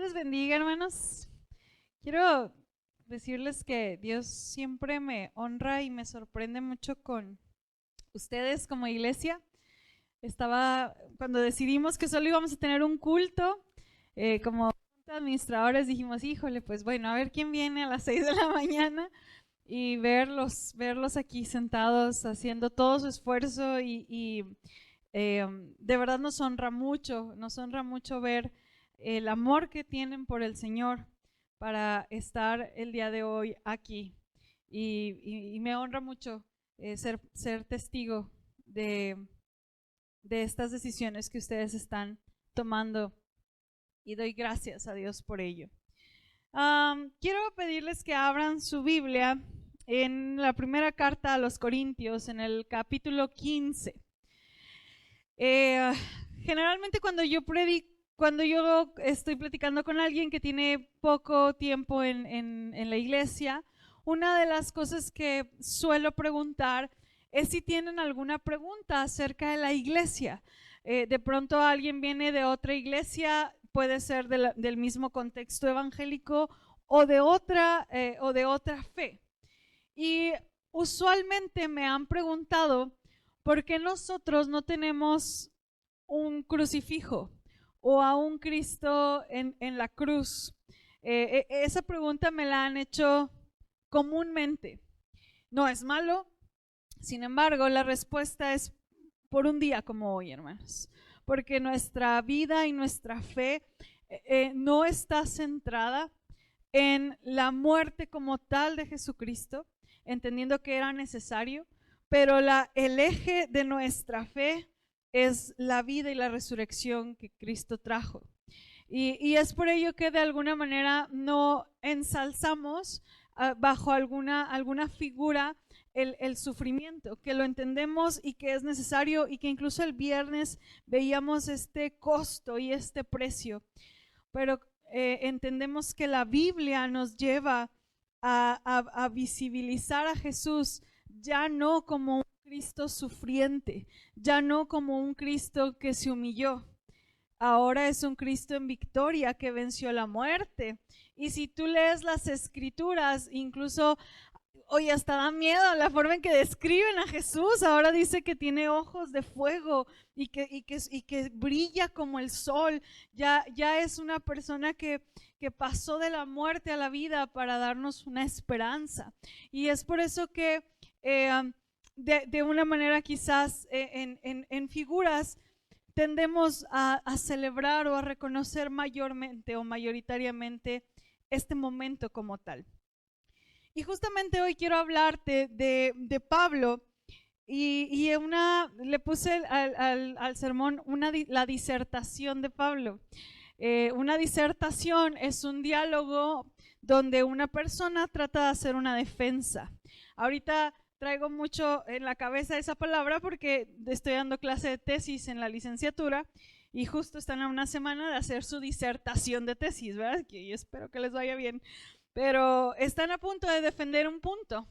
les bendiga, hermanos. Quiero decirles que Dios siempre me honra y me sorprende mucho con ustedes como iglesia. Cuando decidimos que solo íbamos a tener un culto, como administradores dijimos, híjole, pues bueno, a ver quién viene a las 6 de la mañana y verlos aquí sentados haciendo todo su esfuerzo y de verdad nos honra mucho ver el amor que tienen por el Señor para estar el día de hoy aquí. Y me honra mucho ser testigo de estas decisiones que ustedes están tomando y doy gracias a Dios por ello. Quiero pedirles que abran su Biblia en la primera carta a los Corintios, en el capítulo 15. Generalmente cuando yo estoy platicando con alguien que tiene poco tiempo en la iglesia, una de las cosas que suelo preguntar es si tienen alguna pregunta acerca de la iglesia. De pronto alguien viene de otra iglesia, puede ser del mismo contexto evangélico o de otra fe. Y usualmente me han preguntado por qué nosotros no tenemos un crucifijo o a un Cristo en la cruz. Esa pregunta me la han hecho comúnmente. No es malo, sin embargo, la respuesta es por un día como hoy, hermanos, porque nuestra vida y nuestra fe no está centrada en la muerte como tal de Jesucristo, entendiendo que era necesario, pero el eje de nuestra fe es la vida y la resurrección que Cristo trajo. Y es por ello que de alguna manera no ensalzamos bajo alguna figura el sufrimiento, que lo entendemos y que es necesario, y que incluso el viernes veíamos este costo y este precio, pero entendemos que la Biblia nos lleva a visibilizar a Jesús ya no como un Cristo sufriente, ya no como un Cristo que se humilló. Ahora es un Cristo en victoria que venció la muerte. Y si tú lees las escrituras, incluso hoy hasta da miedo la forma en que describen a Jesús. Ahora dice que tiene ojos de fuego y que brilla como el sol. Ya es una persona que pasó de la muerte a la vida para darnos una esperanza. Y es por eso que de una manera quizás en figuras tendemos a celebrar o a reconocer mayormente o mayoritariamente este momento como tal. Y justamente hoy quiero hablarte de Pablo y le puse al sermón la disertación de Pablo. Una disertación es un diálogo donde una persona trata de hacer una defensa. Ahorita traigo mucho en la cabeza esa palabra porque estoy dando clase de tesis en la licenciatura y justo están a una semana de hacer su disertación de tesis, ¿verdad? Y espero que les vaya bien. Pero están a punto de defender un punto.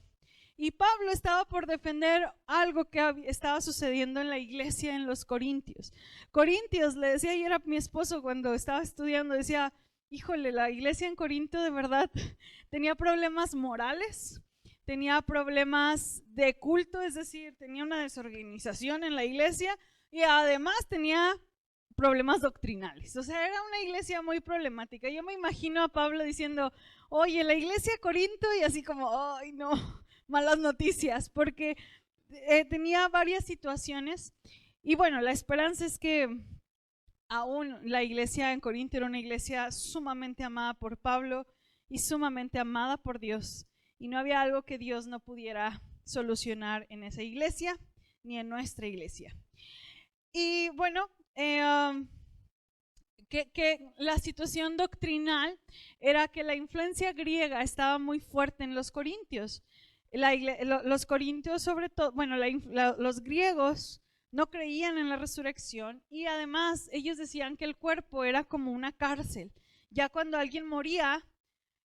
Y Pablo estaba por defender algo que estaba sucediendo en la iglesia en los Corintios. Corintios, le decía ayer a mi esposo cuando estaba estudiando, decía, híjole, la iglesia en Corinto de verdad tenía problemas morales, tenía problemas de culto, es decir, tenía una desorganización en la iglesia y además tenía problemas doctrinales. O sea, era una iglesia muy problemática. Yo me imagino a Pablo diciendo, oye, la iglesia de Corinto, y así como, ay no, malas noticias, porque tenía varias situaciones. Y bueno, la esperanza es que aún la iglesia en Corinto era una iglesia sumamente amada por Pablo y sumamente amada por Dios. Y no había algo que Dios no pudiera solucionar en esa iglesia ni en nuestra iglesia. Y bueno, que la situación doctrinal era que la influencia griega estaba muy fuerte en los corintios. Los corintios, sobre todo, bueno, los griegos no creían en la resurrección y además ellos decían que el cuerpo era como una cárcel. Ya cuando alguien moría,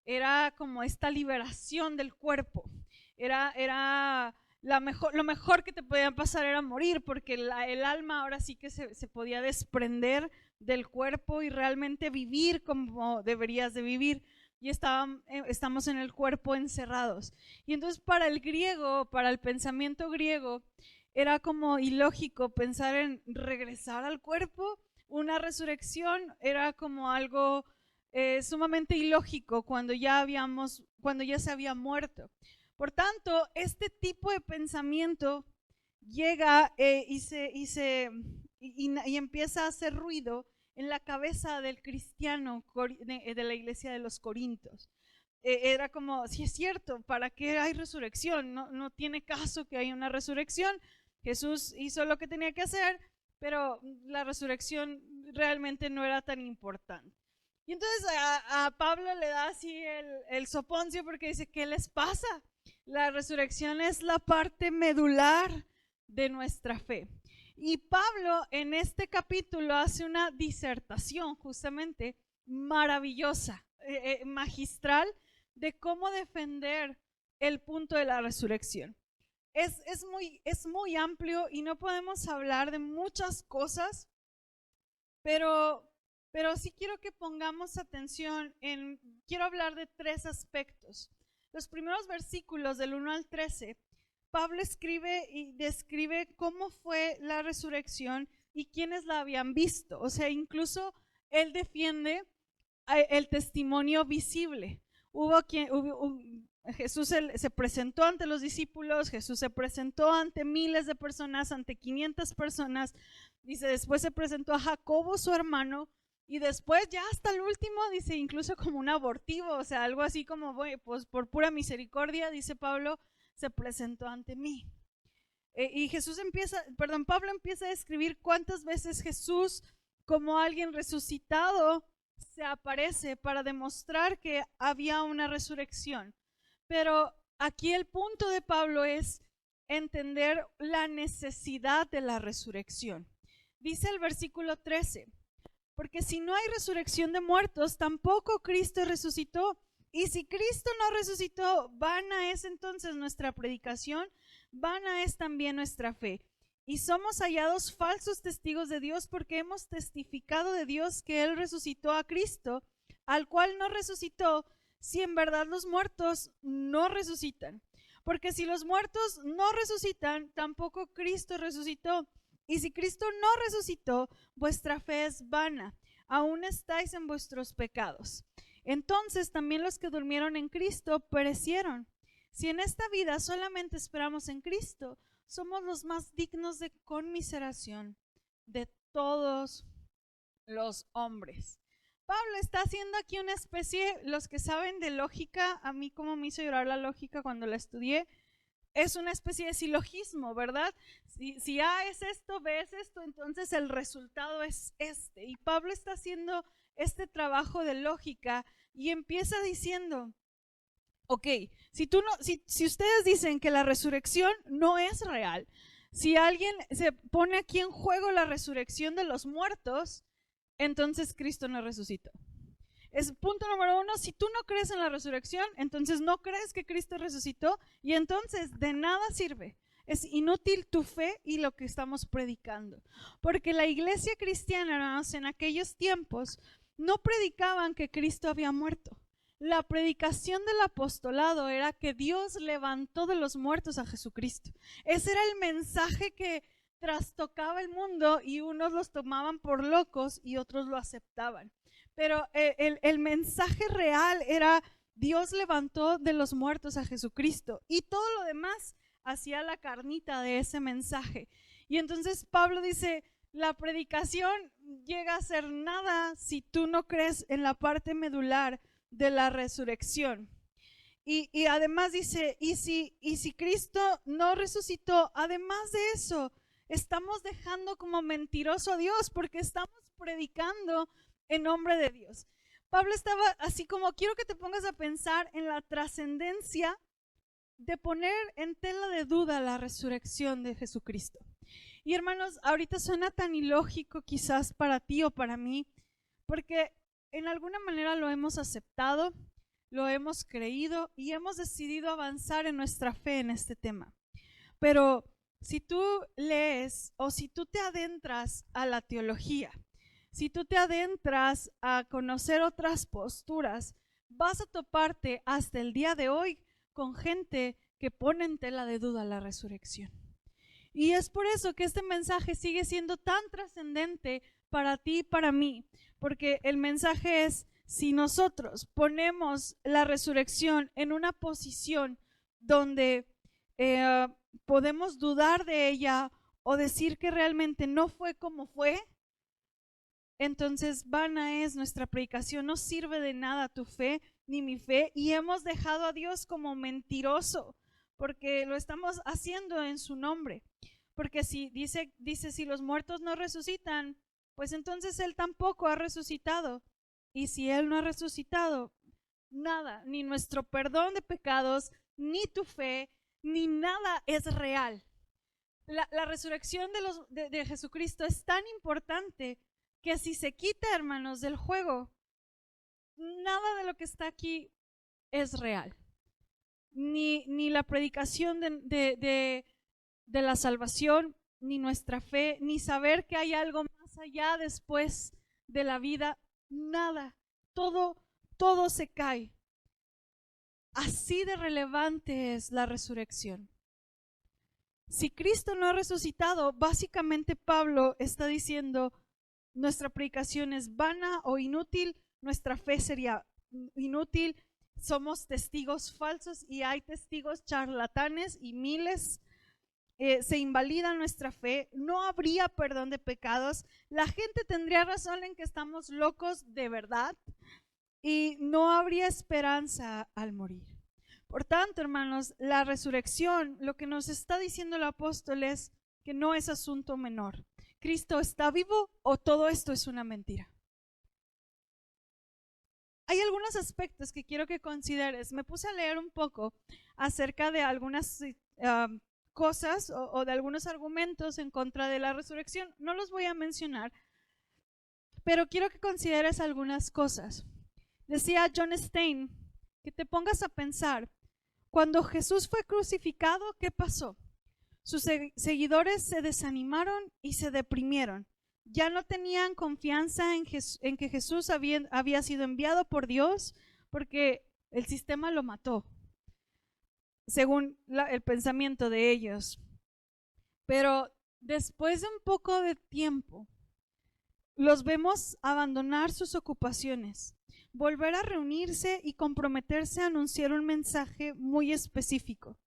era como esta liberación del cuerpo. Era lo mejor que te podía pasar era morir, porque el alma ahora sí que se podía desprender del cuerpo y realmente vivir como deberías de vivir. Y estamos en el cuerpo encerrados. Y entonces para el griego, para el pensamiento griego, era como ilógico pensar en regresar al cuerpo. Una resurrección era como algo sumamente ilógico cuando ya se había muerto. Por tanto, este tipo de pensamiento llega y empieza a hacer ruido en la cabeza del cristiano de la iglesia de los Corintios. Era como, si es cierto, ¿para qué hay resurrección? No tiene caso que haya una resurrección. Jesús hizo lo que tenía que hacer, pero la resurrección realmente no era tan importante. Y entonces a Pablo le da así el soponcio porque dice, ¿qué les pasa? La resurrección es la parte medular de nuestra fe. Y Pablo en este capítulo hace una disertación justamente maravillosa, magistral, de cómo defender el punto de la resurrección. Es muy amplio y no podemos hablar de muchas cosas, pero sí quiero que pongamos atención quiero hablar de 3 aspectos. Los primeros versículos del 1 al 13, Pablo escribe y describe cómo fue la resurrección y quiénes la habían visto. O sea, incluso él defiende el testimonio visible. Jesús se presentó ante los discípulos, Jesús se presentó ante miles de personas, ante 500 personas. Dice, después se presentó a Jacobo, su hermano, y después ya hasta el último, dice, incluso como un abortivo, o sea, algo así como, pues por pura misericordia, dice Pablo, se presentó ante mí. Y Pablo empieza a describir cuántas veces Jesús, como alguien resucitado, se aparece para demostrar que había una resurrección. Pero aquí el punto de Pablo es entender la necesidad de la resurrección. Dice el versículo 13, porque si no hay resurrección de muertos, tampoco Cristo resucitó. Y si Cristo no resucitó, vana es entonces nuestra predicación, vana es también nuestra fe. Y somos hallados falsos testigos de Dios porque hemos testificado de Dios que Él resucitó a Cristo, al cual no resucitó, si en verdad los muertos no resucitan. Porque si los muertos no resucitan, tampoco Cristo resucitó. Y si Cristo no resucitó, vuestra fe es vana, aún estáis en vuestros pecados. Entonces también los que durmieron en Cristo perecieron. Si en esta vida solamente esperamos en Cristo, somos los más dignos de conmiseración de todos los hombres. Pablo está haciendo aquí una especie, los que saben de lógica, a mí como me hizo llorar la lógica cuando la estudié, es una especie de silogismo, ¿verdad? Si A es esto, B es esto, entonces el resultado es este. Y Pablo está haciendo este trabajo de lógica y empieza diciendo, ok, si ustedes dicen que la resurrección no es real, si alguien se pone aquí en juego la resurrección de los muertos, entonces Cristo no resucitó. Es punto número 1, si tú no crees en la resurrección, entonces no crees que Cristo resucitó y entonces de nada sirve. Es inútil tu fe y lo que estamos predicando. Porque la iglesia cristiana, hermanos, en aquellos tiempos no predicaban que Cristo había muerto. La predicación del apostolado era que Dios levantó de los muertos a Jesucristo. Ese era el mensaje que trastocaba el mundo y unos los tomaban por locos y otros lo aceptaban. Pero el mensaje real era Dios levantó de los muertos a Jesucristo y todo lo demás hacía la carnita de ese mensaje. Y entonces Pablo dice, la predicación llega a ser nada si tú no crees en la parte medular de la resurrección. Y además dice, y si Cristo no resucitó, además de eso, estamos dejando como mentiroso a Dios porque estamos predicando en nombre de Dios. Pablo estaba así como, quiero que te pongas a pensar en la trascendencia de poner en tela de duda la resurrección de Jesucristo. Y hermanos, ahorita suena tan ilógico quizás para ti o para mí, porque en alguna manera lo hemos aceptado, lo hemos creído y hemos decidido avanzar en nuestra fe en este tema. Pero si tú lees o si tú te adentras a la teología, si tú te adentras a conocer otras posturas, vas a toparte hasta el día de hoy con gente que pone en tela de duda la resurrección. Y es por eso que este mensaje sigue siendo tan trascendente para ti y para mí, porque el mensaje es: si nosotros ponemos la resurrección en una posición donde podemos dudar de ella o decir que realmente no fue como fue, entonces vana es nuestra predicación, no sirve de nada tu fe ni mi fe, y hemos dejado a Dios como mentiroso, porque lo estamos haciendo en su nombre. Porque si dice si los muertos no resucitan, pues entonces Él tampoco ha resucitado. Y si Él no ha resucitado, nada, ni nuestro perdón de pecados, ni tu fe, ni nada es real. La resurrección de Jesucristo es tan importante que si se quita, hermanos, del juego, nada de lo que está aquí es real. Ni la predicación de la salvación, ni nuestra fe, ni saber que hay algo más allá después de la vida, nada, todo se cae. Así de relevante es la resurrección. Si Cristo no ha resucitado, básicamente Pablo está diciendo: nuestra predicación es vana o inútil, nuestra fe sería inútil, somos testigos falsos y hay testigos charlatanes y miles. Se invalida nuestra fe, no habría perdón de pecados, la gente tendría razón en que estamos locos de verdad y no habría esperanza al morir. Por tanto, hermanos, la resurrección, lo que nos está diciendo el apóstol es que no es asunto menor. ¿Cristo está vivo o todo esto es una mentira? Hay algunos aspectos que quiero que consideres. Me puse a leer un poco acerca de algunas cosas o de algunos argumentos en contra de la resurrección. No los voy a mencionar, pero quiero que consideres algunas cosas. Decía John Stein que te pongas a pensar: cuando Jesús fue crucificado, ¿qué pasó? Sus seguidores se desanimaron y se deprimieron. Ya no tenían confianza en que Jesús había sido enviado por Dios, porque el sistema lo mató, según el pensamiento de ellos. Pero después de un poco de tiempo, los vemos abandonar sus ocupaciones, volver a reunirse y comprometerse a anunciar un mensaje muy específico: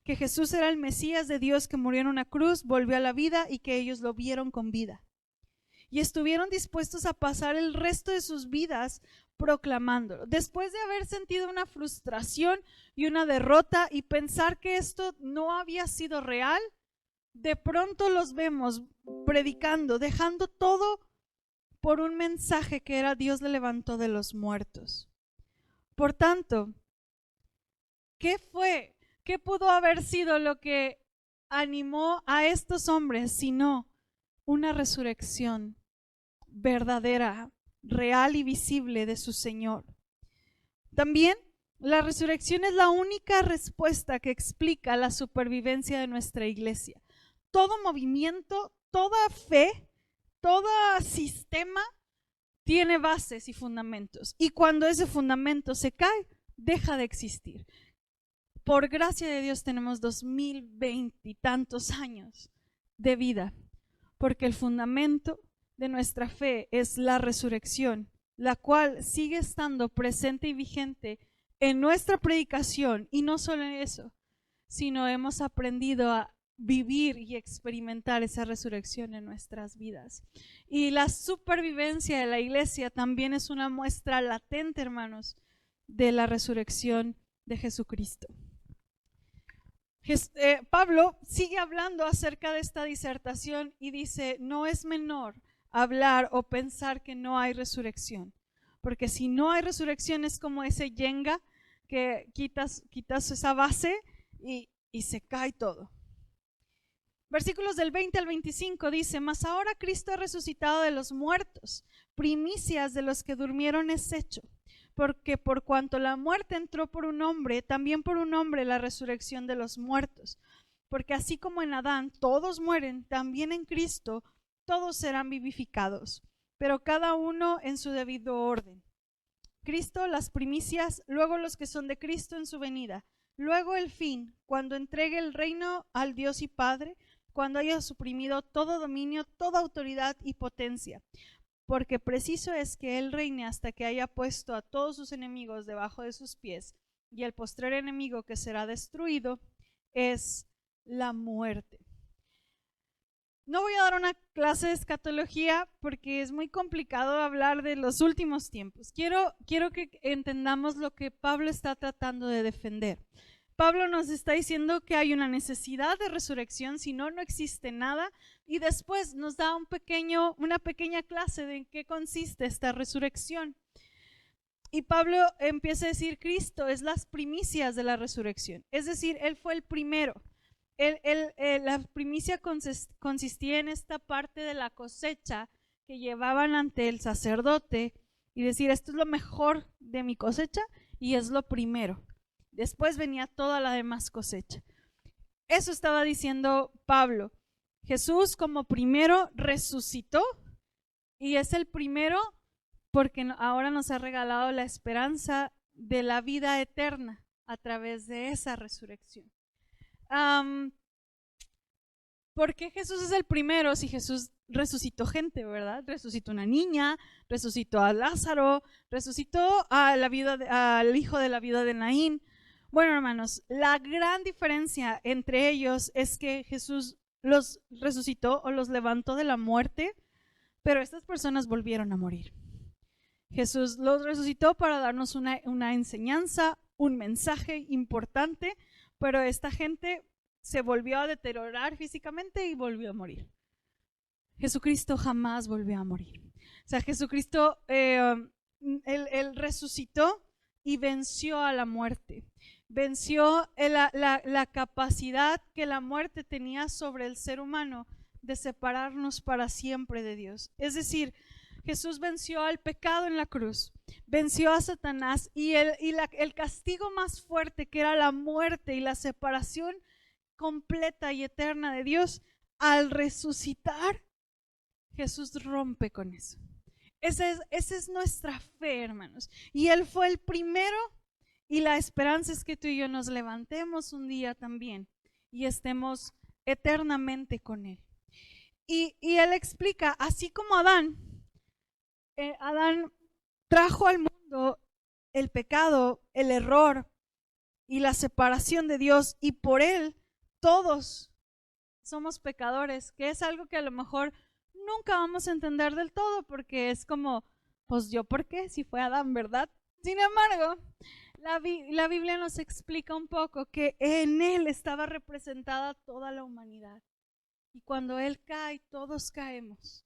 que Jesús era el Mesías de Dios que murió en una cruz, volvió a la vida y que ellos lo vieron con vida. Y estuvieron dispuestos a pasar el resto de sus vidas proclamándolo. Después de haber sentido una frustración y una derrota y pensar que esto no había sido real, de pronto los vemos predicando, dejando todo por un mensaje que era: Dios le levantó de los muertos. Por tanto, ¿qué fue? ¿Qué pudo haber sido lo que animó a estos hombres sino una resurrección verdadera, real y visible de su Señor? También la resurrección es la única respuesta que explica la supervivencia de nuestra iglesia. Todo movimiento, toda fe, todo sistema tiene bases y fundamentos, y cuando ese fundamento se cae, deja de existir. Por gracia de Dios tenemos 2020 y tantos años de vida, porque el fundamento de nuestra fe es la resurrección, la cual sigue estando presente y vigente en nuestra predicación. Y no solo en eso, sino hemos aprendido a vivir y experimentar esa resurrección en nuestras vidas. Y la supervivencia de la iglesia también es una muestra latente, hermanos, de la resurrección de Jesucristo. Pablo sigue hablando acerca de esta disertación y dice: no es menor hablar o pensar que no hay resurrección, porque si no hay resurrección es como ese yenga que quitas esa base y se cae todo. Versículos del 20 al 25 dice: mas ahora Cristo ha resucitado de los muertos, primicias de los que durmieron es hecho. Porque por cuanto la muerte entró por un hombre, también por un hombre la resurrección de los muertos. porque así como en Adán todos mueren, también en Cristo todos serán vivificados, pero cada uno en su debido orden. Cristo las primicias, luego los que son de Cristo en su venida, luego el fin, cuando entregue el reino al Dios y Padre, cuando haya suprimido todo dominio, toda autoridad y potencia, porque preciso es que Él reine hasta que haya puesto a todos sus enemigos debajo de sus pies, y el postrer enemigo que será destruido es la muerte. No voy a dar una clase de escatología porque es muy complicado hablar de los últimos tiempos. Quiero que entendamos lo que Pablo está tratando de defender. Pablo nos está diciendo que hay una necesidad de resurrección, si no, no existe nada, y después nos da una pequeña clase de en qué consiste esta resurrección. Y Pablo empieza a decir, Cristo es las primicias de la resurrección, es decir, Él fue el primero. La primicia consistía en esta parte de la cosecha que llevaban ante el sacerdote y decir, esto es lo mejor de mi cosecha y es lo primero. Después venía toda la demás cosecha. Eso estaba diciendo Pablo. Jesús como primero resucitó y es el primero porque ahora nos ha regalado la esperanza de la vida eterna a través de esa resurrección. ¿Por qué Jesús es el primero si Jesús resucitó gente, verdad? Resucitó una niña, resucitó a Lázaro, resucitó al hijo de la viuda de Naín. Bueno, hermanos, la gran diferencia entre ellos es que Jesús los resucitó o los levantó de la muerte, pero estas personas volvieron a morir. Jesús los resucitó para darnos una enseñanza, un mensaje importante, pero esta gente se volvió a deteriorar físicamente y volvió a morir. Jesucristo jamás volvió a morir. O sea, Jesucristo, él resucitó y venció a la muerte. Venció la capacidad que la muerte tenía sobre el ser humano de separarnos para siempre de Dios. Es decir, Jesús venció al pecado en la cruz, venció a Satanás y el castigo más fuerte, que era la muerte y la separación completa y eterna de Dios, al resucitar, Jesús rompe con eso. Esa es nuestra fe, hermanos. Y Él fue el primero, y la esperanza es que tú y yo nos levantemos un día también y estemos eternamente con Él. Y Él explica, así como Adán trajo al mundo el pecado, el error y la separación de Dios, y por Él todos somos pecadores, que es algo que a lo mejor nunca vamos a entender del todo, porque es como, pues yo, ¿por qué? Si fue Adán, ¿verdad? Sin embargo, la Biblia nos explica un poco que en Él estaba representada toda la humanidad, y cuando Él cae, todos caemos.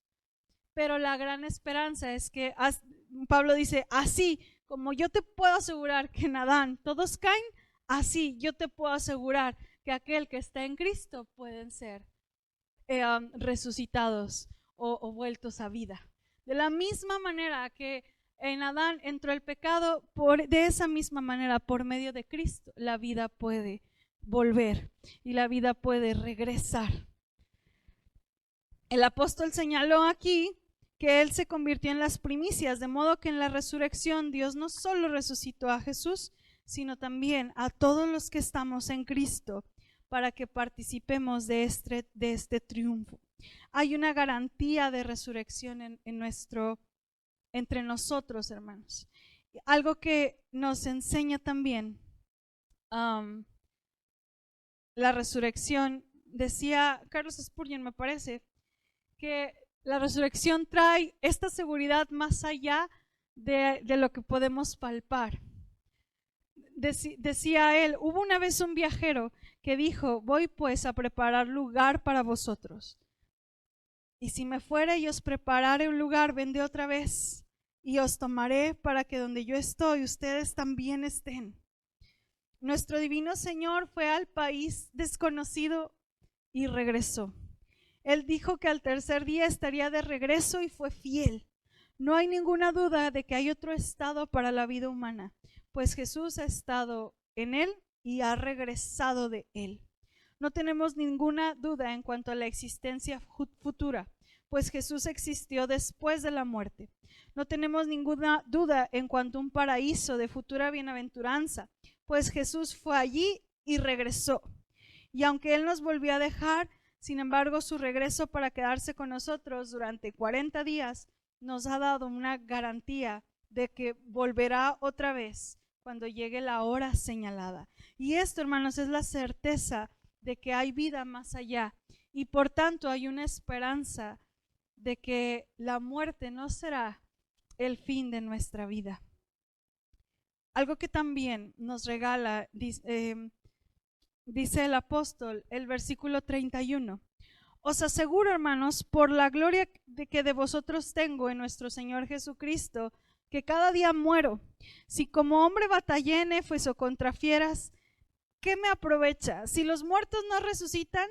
Pero la gran esperanza es que Pablo dice, así como yo te puedo asegurar que en Adán todos caen, así yo te puedo asegurar que aquel que está en Cristo pueden ser resucitados o vueltos a vida. De la misma manera que en Adán entró el pecado, de esa misma manera, por medio de Cristo, la vida puede volver y la vida puede regresar. El apóstol señaló aquí que Él se convirtió en las primicias, de modo que en la resurrección Dios no solo resucitó a Jesús, sino también a todos los que estamos en Cristo, para que participemos de este triunfo. Hay una garantía de resurrección entre nosotros, hermanos. Algo que nos enseña también la resurrección, decía Carlos Spurgeon, me parece, que la resurrección trae esta seguridad más allá de lo que podemos palpar. Decía él, hubo una vez un viajero que dijo, voy pues a preparar lugar para vosotros. Y si me fuere y os preparare un lugar, vendré otra vez y os tomaré para que donde yo estoy, ustedes también estén. Nuestro divino Señor fue al país desconocido y regresó. Él dijo que al tercer día estaría de regreso y fue fiel. No hay ninguna duda de que hay otro estado para la vida humana, pues Jesús ha estado en él y ha regresado de él. No tenemos ninguna duda en cuanto a la existencia futura, pues Jesús existió después de la muerte. No tenemos ninguna duda en cuanto a un paraíso de futura bienaventuranza, pues Jesús fue allí y regresó. Y aunque Él nos volvió a dejar, sin embargo, su regreso para quedarse con nosotros durante 40 días nos ha dado una garantía de que volverá otra vez cuando llegue la hora señalada. Y esto, hermanos, es la certeza de que hay vida más allá y por tanto hay una esperanza de que la muerte no será el fin de nuestra vida. Algo que también nos regala, dice el apóstol, el versículo 31. Os aseguro, hermanos, por la gloria que de vosotros tengo en nuestro Señor Jesucristo, que cada día muero. Si como hombre batallé en Éfeso contra fieras, ¿qué me aprovecha? Si los muertos no resucitan,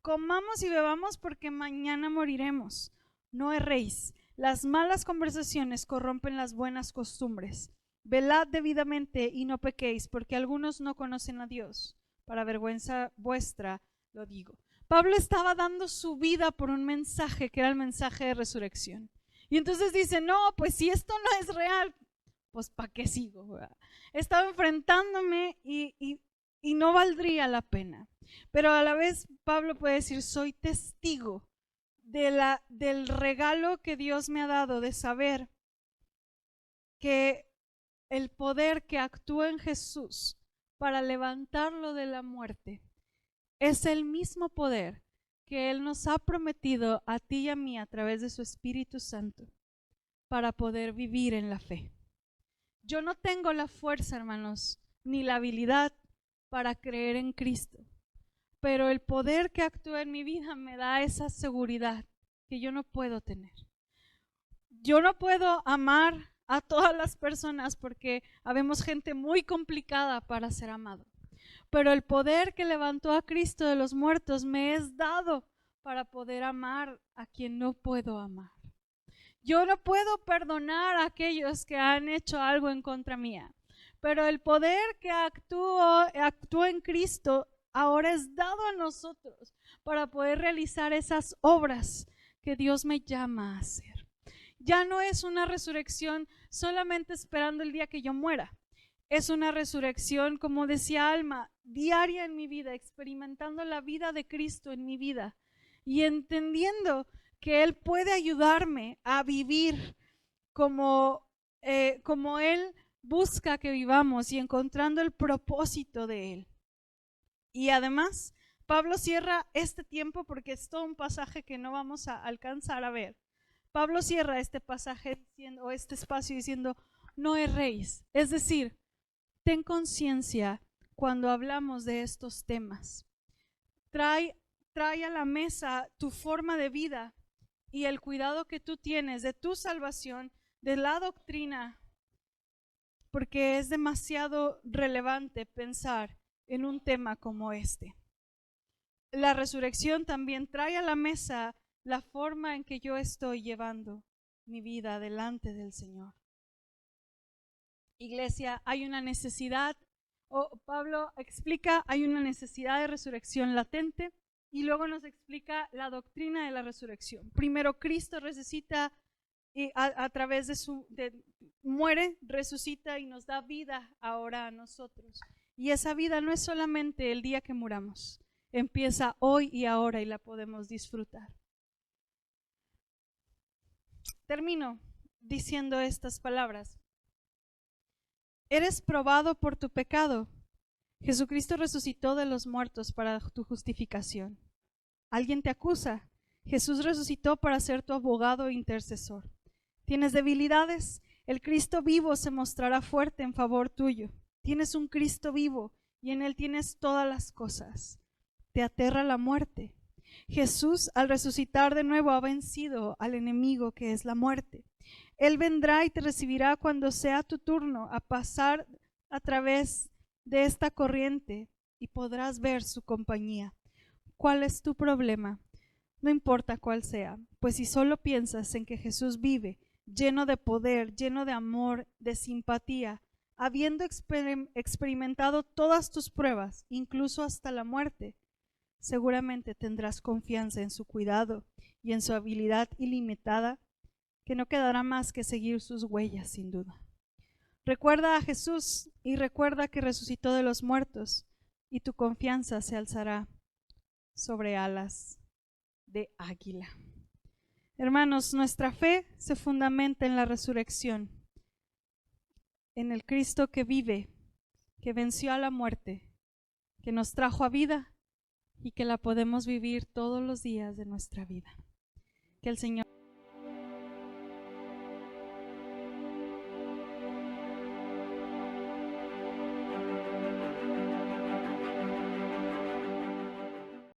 comamos y bebamos porque mañana moriremos. No erréis. Las malas conversaciones corrompen las buenas costumbres. Velad debidamente y no pequéis, porque algunos no conocen a Dios. Para vergüenza vuestra lo digo. Pablo estaba dando su vida por un mensaje que era el mensaje de resurrección. Y entonces dice, no, pues si esto no es real, pues ¿para qué sigo? ¿Verdad? Estaba enfrentándome y no valdría la pena. Pero a la vez Pablo puede decir, soy testigo del regalo que Dios me ha dado de saber que el poder que actúa en Jesús para levantarlo de la muerte es el mismo poder que Él nos ha prometido a ti y a mí a través de su Espíritu Santo para poder vivir en la fe. Yo no tengo la fuerza, hermanos, ni la habilidad para creer en Cristo, pero el poder que actúa en mi vida me da esa seguridad que yo no puedo tener. Yo no puedo amar a todas las personas porque habemos gente muy complicada para ser amado. Pero el poder que levantó a Cristo de los muertos me es dado para poder amar a quien no puedo amar. Yo no puedo perdonar a aquellos que han hecho algo en contra mía, pero el poder que actuó en Cristo ahora es dado a nosotros para poder realizar esas obras que Dios me llama a hacer. Ya no es una resurrección solamente esperando el día que yo muera. Es una resurrección, como decía Alma, diaria en mi vida, experimentando la vida de Cristo en mi vida y entendiendo que Él puede ayudarme a vivir como Él busca que vivamos y encontrando el propósito de Él. Y además, Pablo cierra este tiempo porque es todo un pasaje que no vamos a alcanzar a ver. Pablo cierra este pasaje diciendo, o este espacio diciendo, no erréis. Es decir, ten conciencia cuando hablamos de estos temas. Trae a la mesa tu forma de vida y el cuidado que tú tienes de tu salvación, de la doctrina, porque es demasiado relevante pensar en un tema como este. La resurrección también trae a la mesa la forma en que yo estoy llevando mi vida delante del Señor. Iglesia, hay una necesidad, Pablo explica, hay una necesidad de resurrección latente y luego nos explica la doctrina de la resurrección. Primero, Cristo resucita y a través muere, resucita y nos da vida ahora a nosotros. Y esa vida no es solamente el día que muramos, empieza hoy y ahora y la podemos disfrutar. Termino diciendo estas palabras. Eres probado por tu pecado. Jesucristo resucitó de los muertos para tu justificación. ¿Alguien te acusa? Jesús resucitó para ser tu abogado e intercesor. ¿Tienes debilidades? El Cristo vivo se mostrará fuerte en favor tuyo. Tienes un Cristo vivo y en Él tienes todas las cosas. ¿Te aterra la muerte? Jesús, al resucitar de nuevo, ha vencido al enemigo que es la muerte. Él vendrá y te recibirá cuando sea tu turno a pasar a través de esta corriente y podrás ver su compañía. ¿Cuál es tu problema? No importa cuál sea, pues si solo piensas en que Jesús vive, lleno de poder, lleno de amor, de simpatía, habiendo experimentado todas tus pruebas, incluso hasta la muerte, seguramente tendrás confianza en su cuidado y en su habilidad ilimitada, que no quedará más que seguir sus huellas sin duda. Recuerda a Jesús y recuerda que resucitó de los muertos, y tu confianza se alzará sobre alas de águila. Hermanos, nuestra fe se fundamenta en la resurrección, en el Cristo que vive, que venció a la muerte, que nos trajo a vida y que la podemos vivir todos los días de nuestra vida. Que el Señor